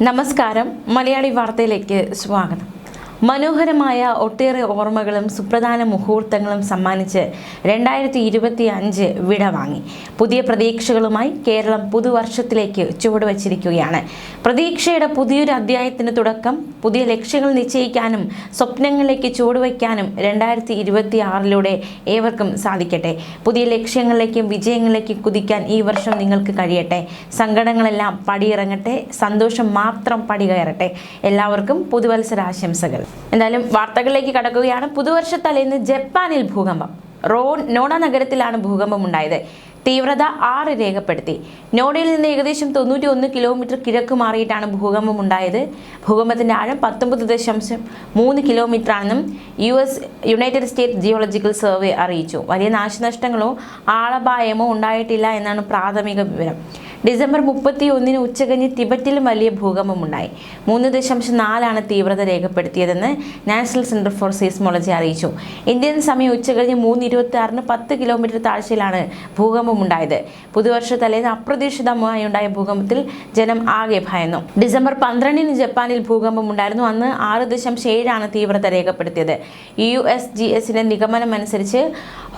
നമസ്കാരം. മലയാളി വാർത്തയിലേക്ക് സ്വാഗതം. മനോഹരമായ ഒട്ടേറെ ഓർമ്മകളും സുപ്രധാന മുഹൂർത്തങ്ങളും സമ്മാനിച്ച് 2025 വിട വാങ്ങി. പുതിയ പ്രതീക്ഷകളുമായി കേരളം പുതുവർഷത്തിലേക്ക് ചുവടുവച്ചിരിക്കുകയാണ്. പ്രതീക്ഷയുടെ പുതിയൊരു അധ്യായത്തിന് തുടക്കം. പുതിയ ലക്ഷ്യങ്ങൾ നിശ്ചയിക്കാനും സ്വപ്നങ്ങളിലേക്ക് ചുവടുവയ്ക്കാനും 2026 ഏവർക്കും സാധിക്കട്ടെ. പുതിയ ലക്ഷ്യങ്ങളിലേക്കും വിജയങ്ങളിലേക്കും കുതിക്കാൻ ഈ വർഷം നിങ്ങൾക്ക് കഴിയട്ടെ. സങ്കടങ്ങളെല്ലാം പടിയിറങ്ങട്ടെ, സന്തോഷം മാത്രം പടികയറട്ടെ. എല്ലാവർക്കും പുതുവത്സരാശംസകൾ. എന്തായാലും വാർത്തകളിലേക്ക് കടക്കുകയാണ്. പുതുവർഷ തലേന്ന് ജപ്പാനിൽ ഭൂകമ്പം. നോഡ നഗരത്തിലാണ് ഭൂകമ്പം ഉണ്ടായത്. തീവ്രത 6 രേഖപ്പെടുത്തി. നോഡയിൽ നിന്ന് ഏകദേശം 91 കിലോമീറ്റർ കിഴക്ക് മാറിയിട്ടാണ് ഭൂകമ്പം ഉണ്ടായത്. ഭൂകമ്പത്തിന്റെ ആഴം 19.3 കിലോമീറ്റർ ആണെന്നും യുണൈറ്റഡ് സ്റ്റേറ്റ്സ് ജിയോളജിക്കൽ സർവേ അറിയിച്ചു. വലിയ നാശനഷ്ടങ്ങളോ ആളപായമോ ഉണ്ടായിട്ടില്ല എന്നാണ് പ്രാഥമിക വിവരം. ഡിസംബർ 31 ഉച്ചകഴിഞ്ഞ് ടിബറ്റിലും വലിയ ഭൂകമ്പമുണ്ടായി. 3.4 തീവ്രത രേഖപ്പെടുത്തിയതെന്ന് നാഷണൽ സെന്റർ ഫോർ സീസ്മോളജി അറിയിച്ചു. ഇന്ത്യൻ സമയം ഉച്ചകഴിഞ്ഞ് 3:26 10 കിലോമീറ്റർ താഴ്ചയിലാണ് ഭൂകമ്പമുണ്ടായത്. പുതുവർഷ തലേന്ന് അപ്രതീക്ഷിതമായി ഉണ്ടായ ഭൂകമ്പത്തിൽ ജനം ആകെ ഭയന്നു. ഡിസംബർ 12 ജപ്പാനിൽ ഭൂകമ്പമുണ്ടായിരുന്നു. അന്ന് 6.7 തീവ്രത രേഖപ്പെടുത്തിയത്. USGSന്റെ നിഗമനമനുസരിച്ച്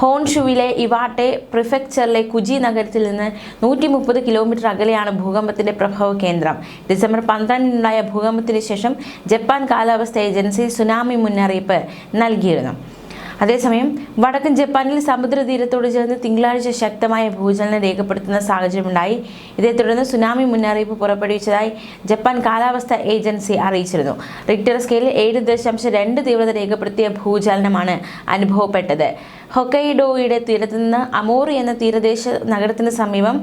ഹോൺഷുവിലെ ഇവാട്ടെ പ്രിഫെക്ചറിലെ കുജി നഗരത്തിൽ നിന്ന് 130 കിലോമീറ്റർ അകലെയാണ് ഭൂകമ്പത്തിന്റെ പ്രഭവ കേന്ദ്രം. ഡിസംബർ 12 ഭൂകമ്പത്തിന് ശേഷം ജപ്പാൻ കാലാവസ്ഥ ഏജൻസി സുനാമി മുന്നറിയിപ്പ് നൽകിയിരുന്നു. അതേസമയം വടക്കൻ ജപ്പാനിൽ സമുദ്രതീരത്തോട് ചേർന്ന് തിങ്കളാഴ്ച ശക്തമായ ഭൂചലനം രേഖപ്പെടുത്തുന്ന സാഹചര്യമുണ്ടായി. ഇതേ തുടർന്ന് സുനാമി മുന്നറിയിപ്പ് പുറപ്പെടുവിച്ചതായി ജപ്പാൻ കാലാവസ്ഥ ഏജൻസി അറിയിച്ചിരുന്നു. റിക്ടർ സ്കെയിലിൽ 7.2 തീവ്രത രേഖപ്പെടുത്തിയ ഭൂചലനമാണ് അനുഭവപ്പെട്ടത്. ഹൊക്കൈഡോയുടെ തീരത്ത് നിന്ന് അമോറി എന്ന തീരദേശ നഗരത്തിന് സമീപം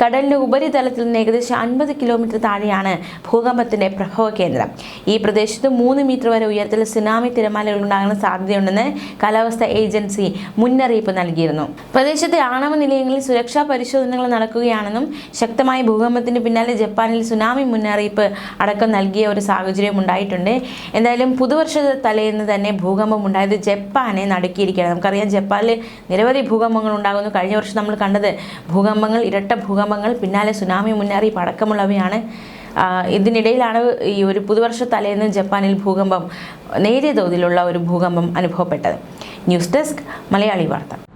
കടലിന്റെ ഉപരിതലത്തിൽ നിന്ന് ഏകദേശം 50 കിലോമീറ്റർ താഴെയാണ് ഭൂകമ്പത്തിന്റെ പ്രഭവ കേന്ദ്രം. ഈ പ്രദേശത്ത് 3 മീറ്റർ വരെ ഉയരത്തിൽ സുനാമി തിരമാലകൾ ഉണ്ടാകാൻ സാധ്യതയുണ്ടെന്ന് കാലാവസ്ഥ ഏജൻസി മുന്നറിയിപ്പ് നൽകിയിരുന്നു. പ്രദേശത്തെ ആണവ നിലയങ്ങളിൽ സുരക്ഷാ പരിശോധനകൾ നടക്കുകയാണെന്നും ശക്തമായ ഭൂകമ്പത്തിന് പിന്നാലെ ജപ്പാനിൽ സുനാമി മുന്നറിയിപ്പ് അടക്കം നൽകിയ ഒരു സാഹചര്യം ഉണ്ടായിട്ടുണ്ട്. എന്തായാലും പുതുവർഷ തലേന്ന് തന്നെ ഭൂകമ്പം ഉണ്ടായത് ജപ്പാനെ നടുക്കിയിരിക്കുകയാണ്. നമുക്കറിയാം, ജപ്പാനിൽ നിരവധി ഭൂകമ്പങ്ങൾ ഉണ്ടാകുന്നു. കഴിഞ്ഞ വർഷം നമ്മൾ കണ്ടത് ഭൂകമ്പങ്ങൾ, ഇരട്ട ഭൂകമ്പങ്ങൾ, പിന്നാലെ സുനാമി മുന്നറിയിപ്പ് അടക്കമുള്ളവയാണ്. ഇതിനിടയിലാണ് ഈ ഒരു പുതുവർഷ തലേന്ന് ജപ്പാനിൽ നേരിയ തോതിലുള്ള ഒരു ഭൂകമ്പം അനുഭവപ്പെട്ടത്. ന്യൂസ് ഡെസ്ക് മലയാളി വാർത്ത.